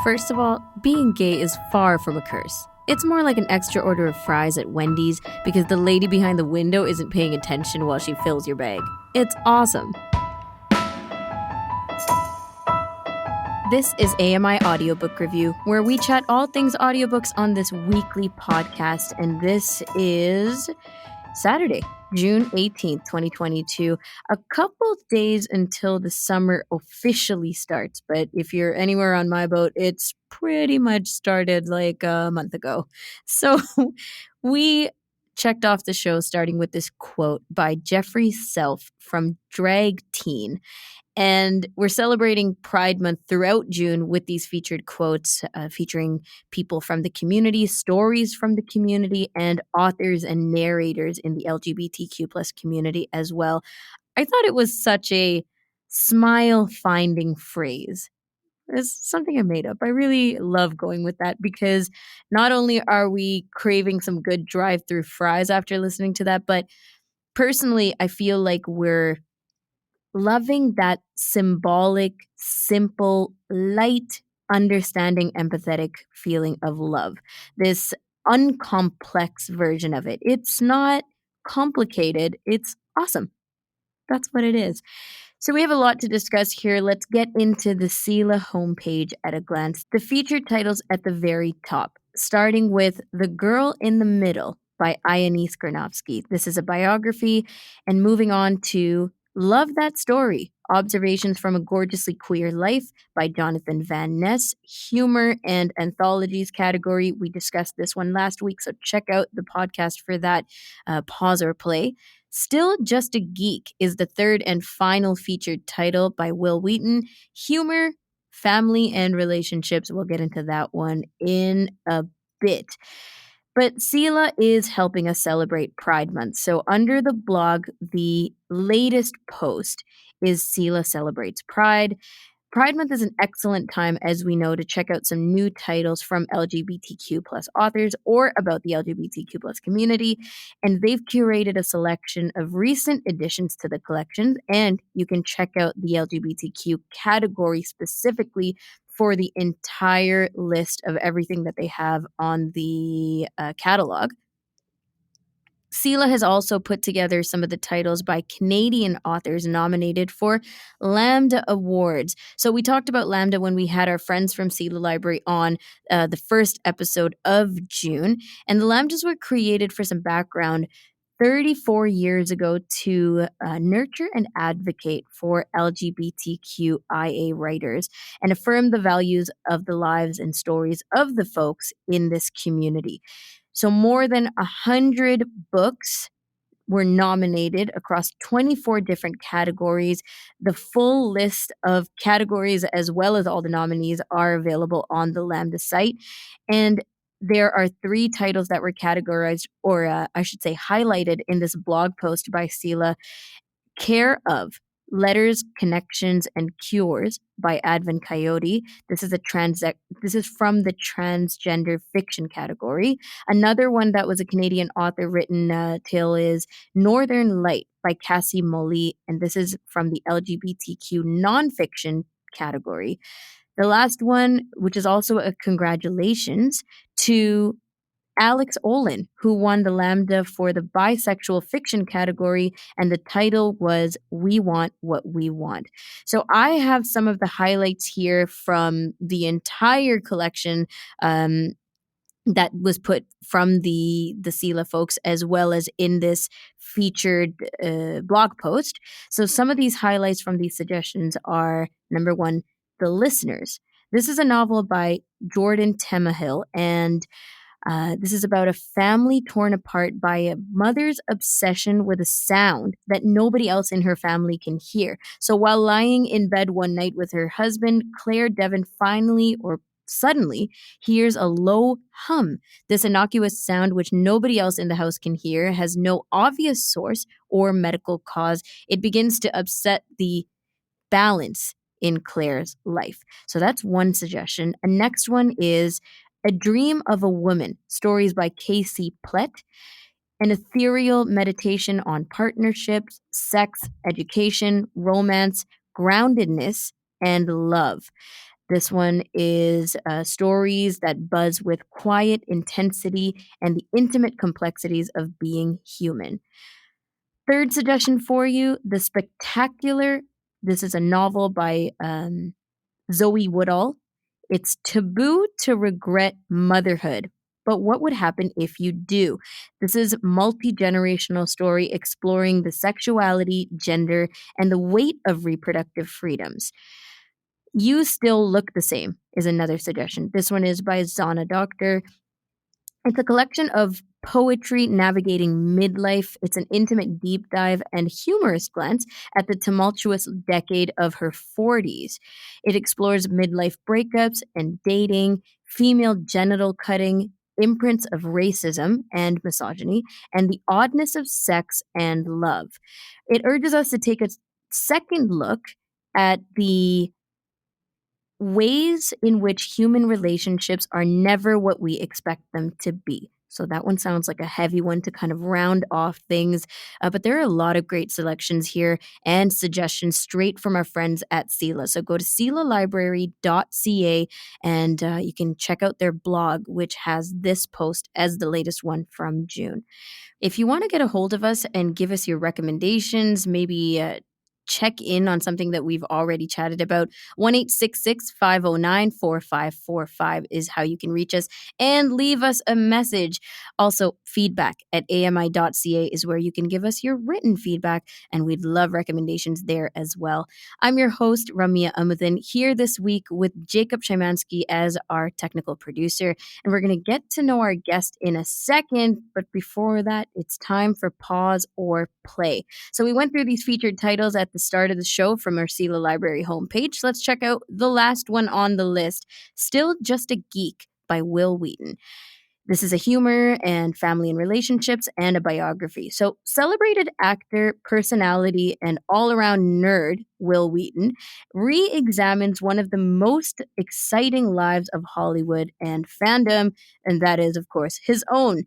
First of all, being gay is far from a curse. It's more like an extra order of fries at Wendy's because the lady behind the window isn't paying attention while she fills your bag. It's awesome. This is AMI Audiobook Review, where we chat all things audiobooks on this weekly podcast, and this is Saturday, June 18th, 2022. A couple days until the summer officially starts, but if you're anywhere on my boat, it's pretty much started like a month ago. So we checked off the show starting with this quote by Jeffrey Self from Drag Teen. And we're celebrating Pride Month throughout June with these featured quotes featuring people from the community, stories from the community, and authors and narrators in the LGBTQ plus community as well. I thought it was such a smile-finding phrase. It's something I made up. I really love going with that because not only are we craving some good drive-through fries after listening to that, but personally, I feel like we're loving that symbolic, simple, light, understanding, empathetic feeling of love. This uncomplex version of it. It's not complicated. It's awesome. That's what it is. So we have a lot to discuss here. Let's get into the Selah homepage at a glance. The featured titles at the very top, starting with The Girl in the Middle by Ioannis Granovsky. This is a biography, and moving on to Love That Story, Observations from a Gorgeously Queer Life by Jonathan Van Ness. Humor and anthologies category. We discussed this one last week, so check out the podcast for that. Pause or play. Still Just a Geek is the third and final featured title by Wil Wheaton. Humor, family, and relationships. We'll get into that one in a bit. But Selah is helping us celebrate Pride Month. So under the blog, the latest post is Selah Celebrates Pride. Pride Month is an excellent time, as we know, to check out some new titles from LGBTQ plus authors or about the LGBTQ plus community. And they've curated a selection of recent additions to the collections. And you can check out the LGBTQ category specifically for the entire list of everything that they have on the catalog. Selah has also put together some of the titles by Canadian authors nominated for Lambda Awards. So we talked about Lambda when we had our friends from Selah Library on the first episode of June. And the Lambdas were created, for some background, 34 years ago to nurture and advocate for LGBTQIA writers and affirm the values of the lives and stories of the folks in this community. So more than 100 books were nominated across 24 different categories. The full list of categories, as well as all the nominees, are available on the Lambda site. And there are 3 titles that were categorized, or I should say highlighted in this blog post by Selah. Care of Letters, Connections, and Cures by Advent Coyote. This is from the transgender fiction category. Another one that was a Canadian author written tale is Northern Light by Cassie Molly, and this is from the LGBTQ nonfiction category. The last one, which is also a congratulations to Alex Olin, who won the Lambda for the bisexual fiction category, and the title was We Want What We Want. So I have some of the highlights here from the entire collection that was put from the Selah folks, as well as in this featured blog post. So some of these highlights from these suggestions are, number 1, The Listeners. This is a novel by Jordan Temahill, and this is about a family torn apart by a mother's obsession with a sound that nobody else in her family can hear. So while lying in bed one night with her husband, Claire Devon suddenly hears a low hum. This innocuous sound, which nobody else in the house can hear, has no obvious source or medical cause. It begins to upset the balance in Claire's life. So that's one suggestion. A next one is A Dream of a Woman, stories by Casey Plett, an ethereal meditation on partnerships, sex, education, romance, groundedness, and love. This one is stories that buzz with quiet intensity and the intimate complexities of being human. Third suggestion for you, The Spectacular. This is a novel by Zoe Woodall. It's taboo to regret motherhood, but what would happen if you do? This is multi-generational story exploring the sexuality, gender, and the weight of reproductive freedoms. You Still Look the Same is another suggestion. This one is by Zana Doctor. It's a collection of poetry navigating midlife. It's an intimate deep dive and humorous glance at the tumultuous decade of her 40s. It explores midlife breakups and dating, female genital cutting, imprints of racism and misogyny, and the oddness of sex and love. It urges us to take a second look at the ways in which human relationships are never what we expect them to be. So that one sounds like a heavy one to kind of round off things. But there are a lot of great selections here and suggestions straight from our friends at CELA. So go to celalibrary.ca and you can check out their blog, which has this post as the latest one from June. If you want to get a hold of us and give us your recommendations, maybe check in on something that we've already chatted about, 1-866-509-4545 is how you can reach us and leave us a message. Also, feedback at ami.ca is where you can give us your written feedback, and we'd love recommendations there as well. I'm your host, Ramia Amuddin, here this week with Jacob Szymanski as our technical producer, and we're going to get to know our guest in a second, but before that, it's time for Pause or Play. So we went through these featured titles at the start of the show from our CELA Library homepage. Let's check out the last one on the list, Still Just a Geek by Wil Wheaton. This is a humor and family and relationships and a biography. So celebrated actor, personality, and all-around nerd Wil Wheaton re-examines one of the most exciting lives of Hollywood and fandom, and that is, of course, his own.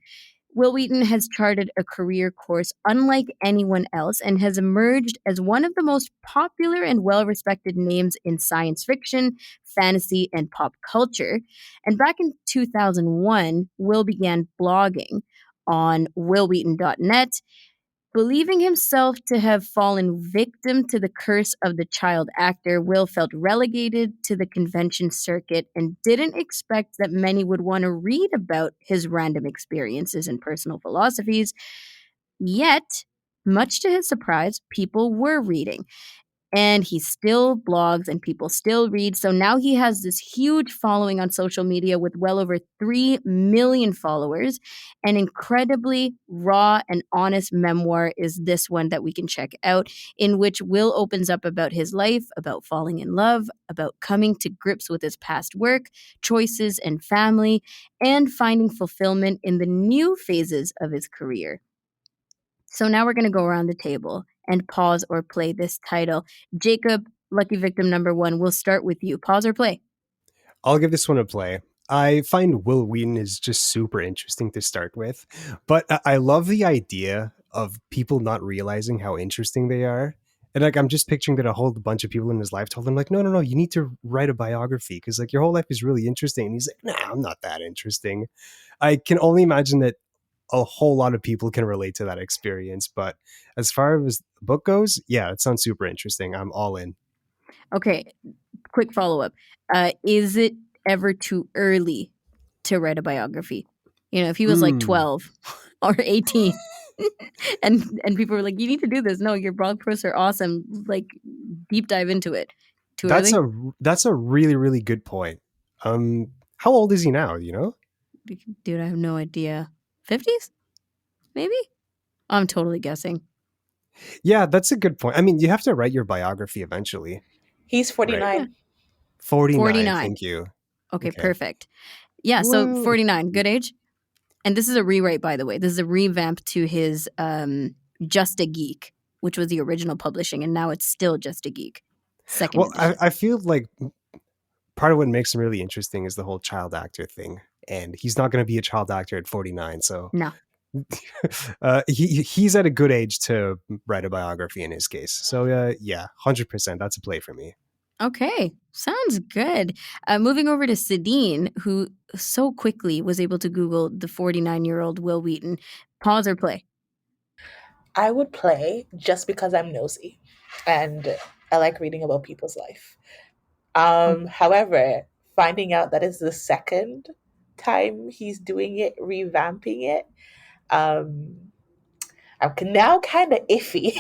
Wil Wheaton has charted a career course unlike anyone else and has emerged as one of the most popular and well-respected names in science fiction, fantasy, and pop culture. And back in 2001, Wil began blogging on wilwheaton.net. Believing himself to have fallen victim to the curse of the child actor, Wil felt relegated to the convention circuit and didn't expect that many would want to read about his random experiences and personal philosophies. Yet, much to his surprise, people were reading. And he still blogs and people still read. So now he has this huge following on social media with well over 3 million followers. An incredibly raw and honest memoir is this one that we can check out, in which Wil opens up about his life, about falling in love, about coming to grips with his past work, choices, and family, and finding fulfillment in the new phases of his career. So now we're going to go around the table and pause or play this title. Jacob, lucky victim number one, we'll start with you. Pause or play? I'll give this one a play. I find Wil Wheaton is just super interesting to start with, but I love the idea of people not realizing how interesting they are. And like, I'm just picturing that a whole bunch of people in his life told him like, no, you need to write a biography because like your whole life is really interesting. And he's like, nah, I'm not that interesting. I can only imagine that a whole lot of people can relate to that experience. But as far as the book goes, yeah, it sounds super interesting. I'm all in. Okay, quick follow-up. Is it ever too early to write a biography? You know, if he was like 12 or 18 and people were like, you need to do this. No, your blog posts are awesome. Like, deep dive into it. Too early? That's a really, really good point. How old is he now, you know? Dude, I have no idea. 50s? Maybe? I'm totally guessing. Yeah, that's a good point. I mean, you have to write your biography eventually. He's 49. Right? 49. 49. Thank you. Okay, perfect. Yeah, so 49, good age. And this is a rewrite, by the way. This is a revamp to his Just a Geek, which was the original publishing, and now it's still Just a Geek. Second edition. I feel like part of what makes him really interesting is the whole child actor thing. And he's not going to be a child actor at 49, so no. He's at a good age to write a biography in his case. So yeah, 100%. That's a play for me. Okay, sounds good. Moving over to Sehdeen, who so quickly was able to Google the 49-year-old Wil Wheaton. Pause or play? I would play just because I'm nosy and I like reading about people's life. However, finding out that it's the second time he's doing it, revamping it, um, I'm now kind of iffy.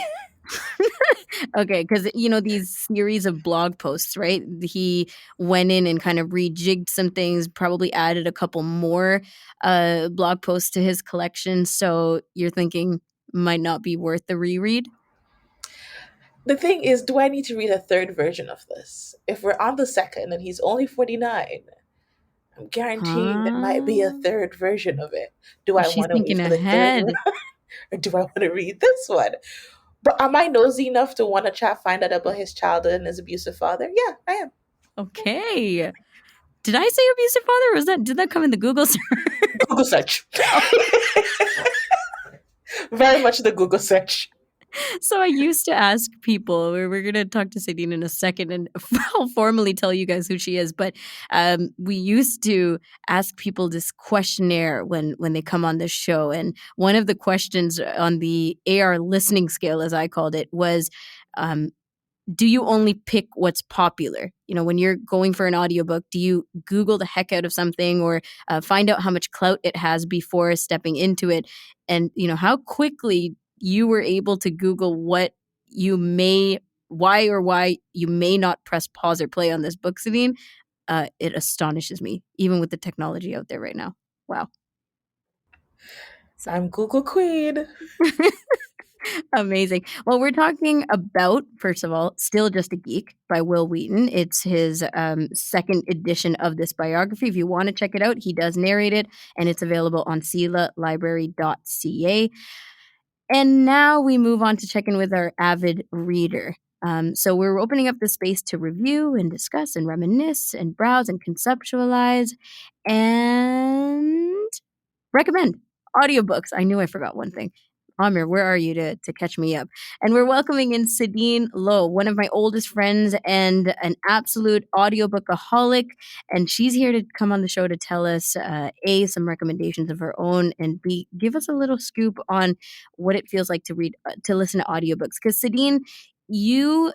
Okay, because these series of blog posts, right? He went in and kind of rejigged some things, probably added a couple more blog posts to his collection. So you're thinking might not be worth the reread? The thing is, do I need to read a third version of this? If we're on the second and he's only 49, I'm guaranteeing there might be a Huh? third version of it. Do I She's want to wait thinking for the third one ahead. or do I want to read this one? But am I nosy enough to want to find out about his childhood and his abusive father? Yeah, I am. Okay. Did I say abusive father, or did that come in the Google search? Google search. Very much the Google search. So I used to ask people, we're going to talk to Sehdeen in a second, and I'll formally tell you guys who she is, but we used to ask people this questionnaire when they come on the show. And one of the questions on the AR listening scale, as I called it, was um, do you only pick what's popular? When you're going for an audiobook, do you Google the heck out of something or find out how much clout it has before stepping into it? And, how quickly you were able to Google why you may not press pause or play on this book, Sabine, it astonishes me, even with the technology out there right now. Wow. So. I'm Google Queen. Amazing. Well, we're talking about, first of all, Still Just a Geek by Wil Wheaton. It's his second edition of this biography. If you want to check it out, he does narrate it, and it's available on selalibrary.ca. And now we move on to check in with our avid reader. So we're opening up the space to review and discuss and reminisce and browse and conceptualize and recommend audiobooks. I knew I forgot one thing. Amir, where are you to catch me up? And we're welcoming in Sehdeen Lowe, one of my oldest friends and an absolute audiobookaholic. And she's here to come on the show to tell us, A, some recommendations of her own, and B, give us a little scoop on what it feels like to listen to audiobooks. Because Sehdeen, you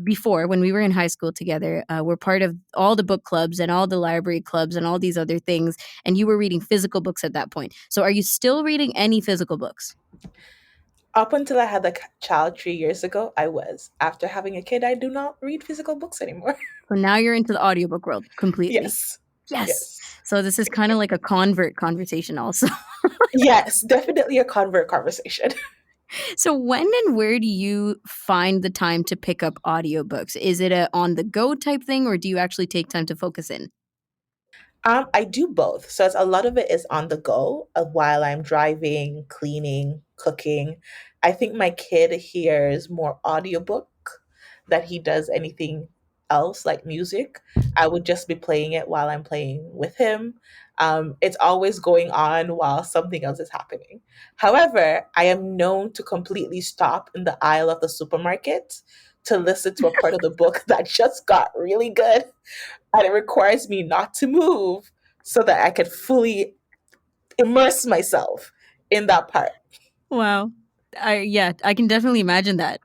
before when we were in high school together were part of all the book clubs and all the library clubs and all these other things, and you were reading physical books at that point. So are you still reading any physical books? Up until I had the child 3 years ago, I was. After having a kid, I do not read physical books anymore. So now you're into the audiobook world completely. Yes. Yes. Yes. So this is kind of like a convert conversation also. Yes, definitely a convert conversation. So when and where do you find the time to pick up audiobooks? Is it a on the go type thing, or do you actually take time to focus in? I do both. So it's, a lot of it is on the go while I'm driving, cleaning, cooking. I think my kid hears more audiobook that he does anything else like music. I would just be playing it while I'm playing with him. It's always going on while something else is happening. However, I am known to completely stop in the aisle of the supermarket to listen to a part of the book that just got really good, and it requires me not to move so that I can fully immerse myself in that part. Wow. I can definitely imagine that.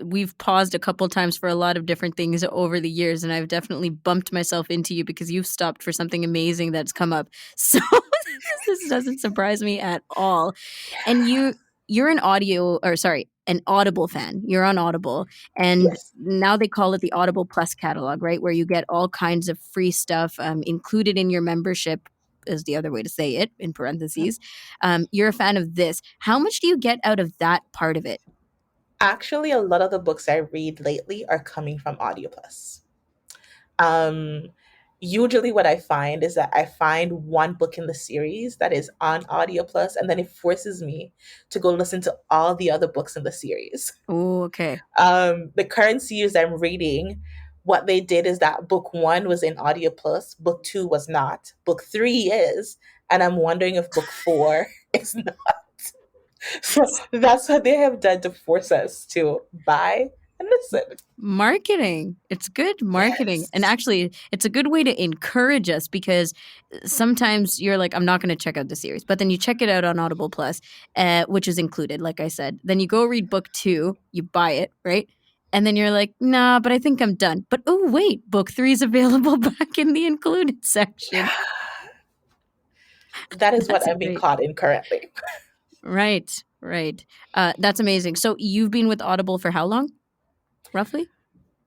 We've paused a couple times for a lot of different things over the years, and I've definitely bumped myself into you because you've stopped for something amazing that's come up. So this doesn't surprise me at all. And you're an Audible fan. You're on Audible, and Yes. now they call it the Audible Plus catalog, right? Where you get all kinds of free stuff included in your membership. Is the other way to say it in parentheses. You're a fan of this. How much do you get out of that part of it? Actually, a lot of the books I read lately are coming from Audio Plus. Um, Usually, what I find is that I find one book in the series that is on Audio Plus, and then it forces me to go listen to all the other books in the series. Oh, okay. The current series I'm reading, what they did is that book one was in Audio Plus, book two was not, book three is, and I'm wondering if book four is not. So that's what they have done to force us to buy And listen, Marketing. It's good marketing. And yes. actually, it's a good way to encourage us because sometimes you're like, I'm not going to check out the series. But then you check it out on Audible Plus, which is included, like I said. Then you go read book 2, you buy it, right? And then you're like, nah, but I think I'm done. But oh, wait, book 3 is available back in the included section. That is what That's I'm being great. caught in currently. Right, right. That's amazing. So you've been with Audible for how long, roughly?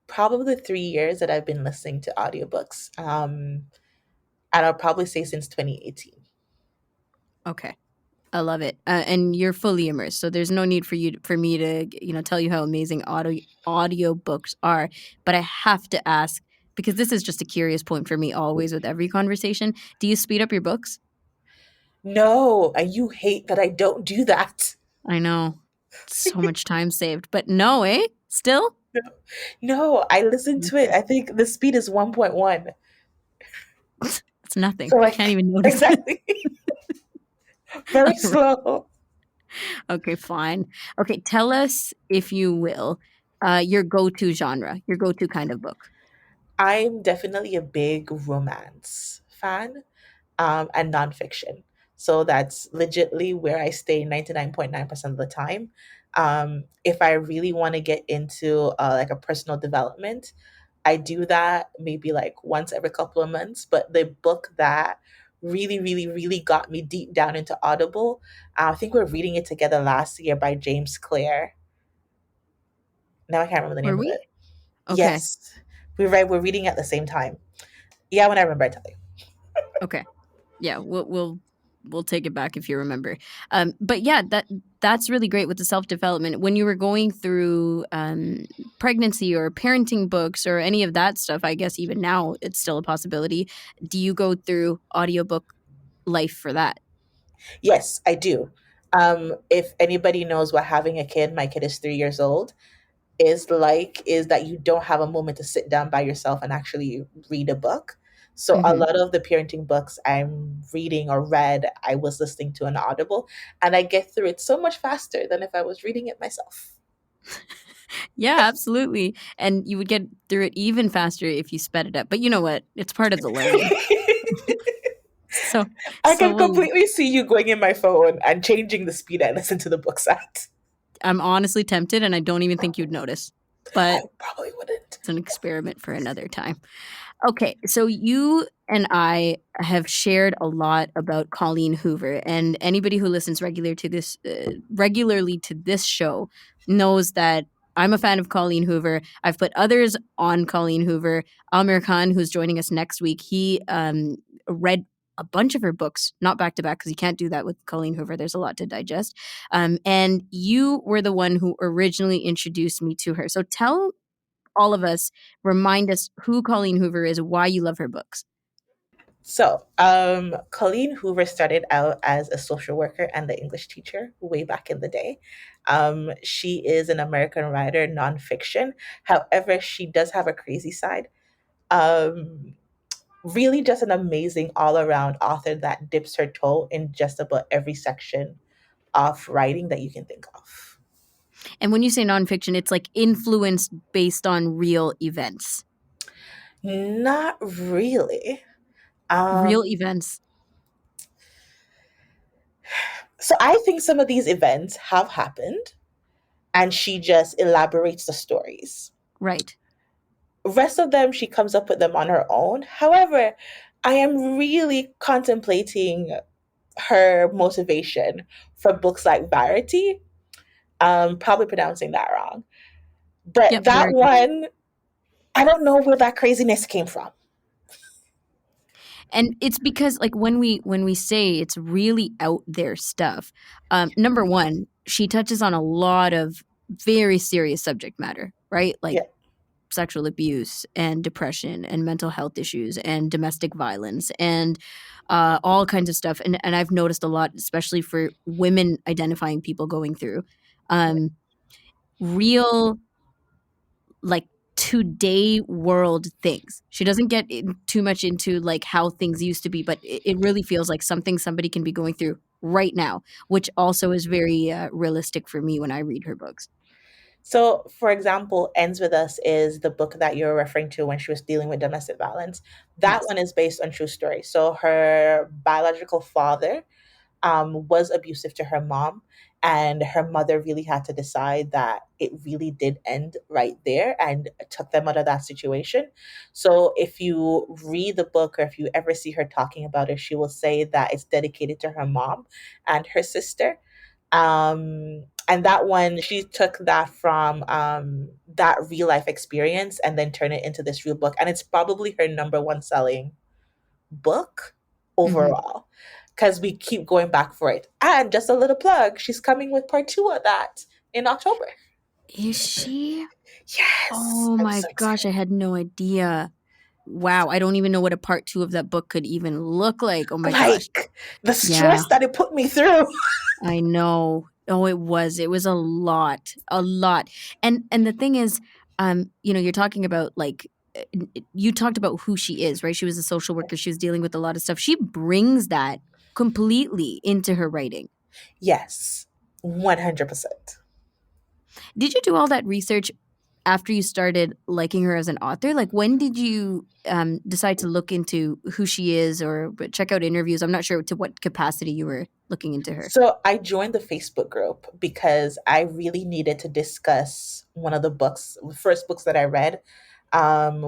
Probably 3 years that I've been listening to audiobooks. And I'll probably say since 2018. Okay. I love it. And you're fully immersed. So there's no need for me to, tell you how amazing audiobooks are. But I have to ask, because this is just a curious point for me always with every conversation. Do you speed up your books? No, and you hate that I don't do that. I know. So much time saved. But no, eh? Still? No, I listen to it. Okay. I think the speed is 1.1. It's nothing. So I can't like even notice it. exactly. Very slow. Okay, fine. Okay, tell us, if you will, your go-to genre, your go-to kind of book. I'm definitely a big romance fan, and nonfiction. So that's legitly where I stay 99.9% of the time. If I really want to get into like a personal development, I do that maybe like once every couple of months. But the book that really, really, really got me deep down into Audible, I think we're reading it together last year by James Clear. Now I can't remember the Were name of we? it. Okay. Yes, we're reading at the same time. Yeah, when I remember, I tell you. Okay. Yeah, we'll take it back if you remember. But yeah, that's really great with the self-development. When you were going through pregnancy or parenting books or any of that stuff, I guess even now it's still a possibility. Do you go through audiobook life for that? Yes, I do. If anybody knows what having a kid, my kid is 3 years old, is like, is that you don't have a moment to sit down by yourself and actually read a book. So a Hmm. lot of the parenting books I'm reading or read, I was listening to an Audible, and I get through it so much faster than if I was reading it myself. Yeah, absolutely. And you would get through it even faster if you sped it up. But you know what? It's part of the learning. So I so can we'll completely see you going in my phone and changing the speed I listen to the books at. I'm honestly tempted and I don't even think you'd notice. I But probably wouldn't. it's an experiment for another time. Okay, so you and I have shared a lot about Colleen Hoover, and anybody who listens regularly to this show knows that I'm a fan of Colleen Hoover. I've put others on Colleen Hoover. Amir Khan, who's joining us next week, he read a bunch of her books, not back to back, because you can't do that with Colleen Hoover. There's a lot to digest. And you were the one who originally introduced me to her. So tell all of us, remind us who Colleen Hoover is, why you love her books. So, Colleen Hoover started out as a social worker and the English teacher way back in the day. She is an American writer, nonfiction. However, she does have a crazy side. Um, Really, just an amazing all around author that dips her toe in just about every section of writing that you can think of. And when you say nonfiction, it's like influenced based on real events. Not really. Real Um, events. so, I think some of these events have happened, and she just elaborates the stories. Right. Rest of them, she comes up with them on her own. However, I am really contemplating her motivation for books like Verity. Probably pronouncing that wrong. But Yep, that very. one, I don't know where that craziness came from. And it's because like when we say it's really out there stuff, number one, she touches on a lot of very serious subject matter, right? Like Yeah. sexual abuse and depression and mental health issues and domestic violence and all kinds of stuff. And I've noticed a lot, especially for women identifying people going through um, real, like, today world things. She doesn't get too much into like how things used to be, but it really feels like something somebody can be going through right now, which also is very realistic for me when I read her books. So, for example, Ends With Us is the book that you're referring to when she was dealing with domestic violence. That Yes. one is based on true story. So, her biological father was abusive to her mom. And her mother really had to decide that it really did end right there and took them out of that situation. So if you read the book or if you ever see her talking about it, she will say that it's dedicated to her mom and her sister. And that one, she took that from that real life experience and then turned it into this real book. And it's probably her number one selling book Hmm. overall because we keep going back for it. And just a little plug, she's coming with part two of that in October. Is she? Yes, Oh I'm my so gosh, I excited. had no idea. Wow, I don't even know what a part two of that book could even look like. Oh my gosh. Like the Yeah, stress that it put me through. I know. Oh, it was. It was a lot. A lot. And the thing is, you're talking about like you talked about who she is, right? She was a social worker. She was dealing with a lot of stuff. She brings that completely into her writing. Yes, 100%. Did you do all that research after you started liking her as an author? Like, when did you decide to look into who she is or check out interviews? I'm not sure to what capacity you were looking into her. So I joined the Facebook group because I really needed to discuss one of the books, first books that I read,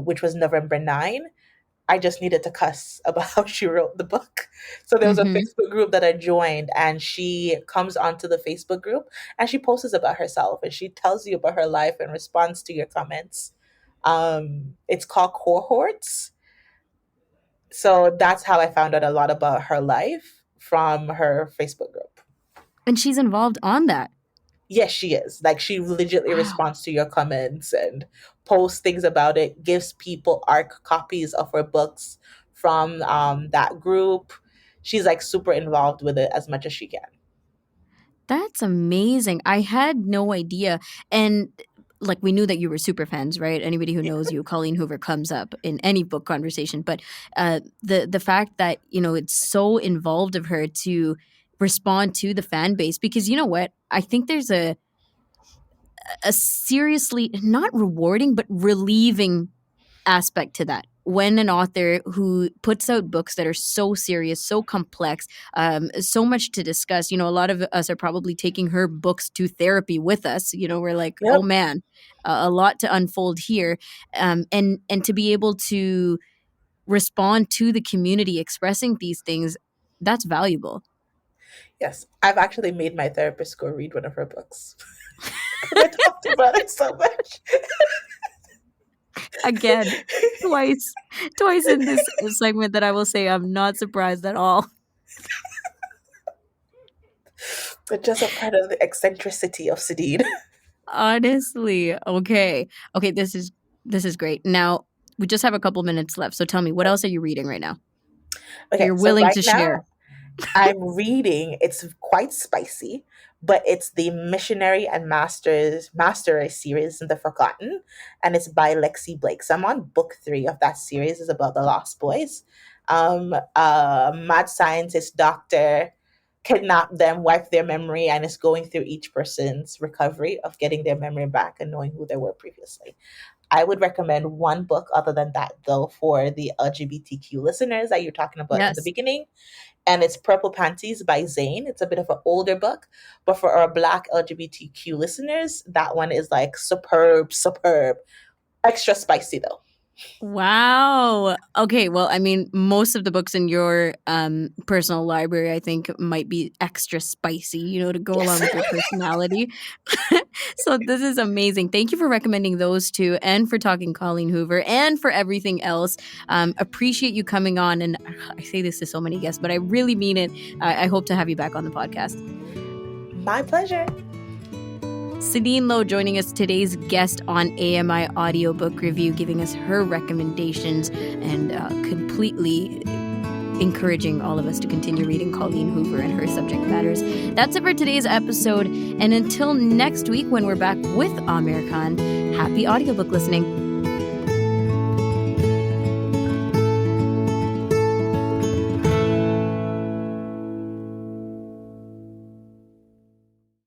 which was November 9. I just needed to cuss about how she wrote the book. So there was a Hmm. Facebook group that I joined, and she comes onto the Facebook group and she posts about herself and she tells you about her life and responds to your comments. It's called Cohorts. So that's how I found out a lot about her life from her Facebook group. And she's involved on that. Yes, she is. Like she legitimately Wow. responds to your comments and posts things about it, gives people ARC copies of her books from that group. She's like super involved with it as much as she can. That's amazing. I had no idea. And like we knew that you were super fans, right? Anybody who knows you, Colleen Hoover comes up in any book conversation. But the fact that, it's so involved of her to respond to the fan base, because you know what? I think there's a seriously not rewarding, but relieving aspect to that. When an author who puts out books that are so serious, so complex, so much to discuss, a lot of us are probably taking her books to therapy with us. We're like, oh Yep. man, a lot to unfold here, and to be able to respond to the community expressing these things, that's valuable. Yes. I've actually made my therapist go read one of her books. Because I talked about it so much. Again, twice in this segment that I will say I'm not surprised at all. But just a part of the eccentricity of Sehdeen. Honestly. Okay. Okay, this is great. Now, we just have a couple minutes left. So tell me, what else are you reading right now that Okay, you're so willing right to now share? I'm reading, it's quite spicy, but it's the Missionary and Master series in the Forgotten, and it's by Lexi Blake. So I'm on book 3 of that series. It's about the Lost Boys. Mad scientist doctor kidnapped them, wiped their memory, and is going through each person's recovery of getting their memory back and knowing who they were previously. I would recommend one book other than that, though, for the LGBTQ listeners that you're talking about in the Yes. beginning, and it's Purple Panties by Zane. It's a bit of an older book, but for our Black LGBTQ listeners, that one is like superb, superb. Extra spicy though. Wow. Okay, well, I mean, most of the books in your personal library, I think, might be extra spicy, to go along Yes. with your personality. So this is amazing. Thank you for recommending those two and for talking Colleen Hoover and for everything else. Appreciate you coming on. And I say this to so many guests, but I really mean it. I hope to have you back on the podcast. My pleasure. Sehdeen Lowe joining us, today's guest on AMI Audiobook Review, giving us her recommendations and completely encouraging all of us to continue reading Colleen Hoover and her subject matters. That's it for today's episode. And until next week, when we're back with Amir Khan, happy audiobook listening.